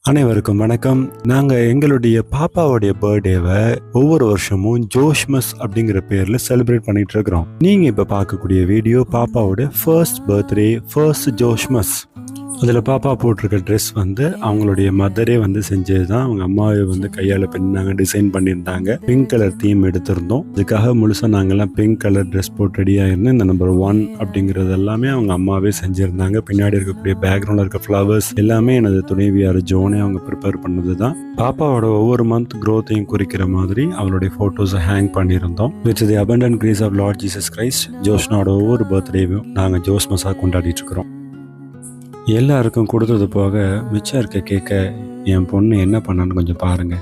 அனைவருக்கும் வணக்கம். நாங்கள் எங்களுடைய பாப்பாவுடைய பர்த்டேவை ஒவ்வொரு வருஷமும் ஜோஷ்மஸ் அப்படிங்கிற பேரில் செலிப்ரேட் பண்ணிட்டு இருக்கிறோம். நீங்கள் இப்போ பார்க்கக்கூடிய வீடியோ பாப்பாவோட ஃபர்ஸ்ட் பர்த்டே, ஃபர்ஸ்ட் ஜோஷ்மஸ். அதில் பாப்பா போட்டிருக்க ட்ரெஸ் அவங்களுடைய மதரே செஞ்சது தான். அவங்க அம்மாவை கையால் பின்னாங்க டிசைன் பண்ணியிருந்தாங்க. பிங்க் கலர் தீம் எடுத்திருந்தோம். இதுக்காக முழுசாக நாங்கள்லாம் பிங்க் கலர் ட்ரெஸ் போட்டு ரெடியாக இருந்தோம். இந்த நம்பர் 1 அப்படிங்கிறது எல்லாமே அவங்க அம்மாவே செஞ்சுருந்தாங்க. பின்னாடி இருக்கக்கூடிய பேக்ரவுண்டில் இருக்க ஃப்ளவர்ஸ் எல்லாமே எனது துணைவியார் ஜோனே அவங்க ப்ரிப்பேர் பண்ணது தான். பாப்பாவோட ஒவ்வொரு மந்த் க்ரோத்தையும் குறிக்கிற மாதிரி அவளுடைய ஃபோட்டோஸை ஹேங் பண்ணியிருந்தோம். With the abundant grace of Lord Jesus Christ, ஜோஷ்னாவோட ஒவ்வொரு பர்த்டேவும் நாங்கள் ஜோஸ்மஸாக கொண்டாடிட்டு இருக்கிறோம். எல்லாருக்கும் கொடுத்தது போக மிச்சம் இருக்க கேட்க என் பொண்ணு என்ன பண்ணான்னு கொஞ்சம் பாருங்க.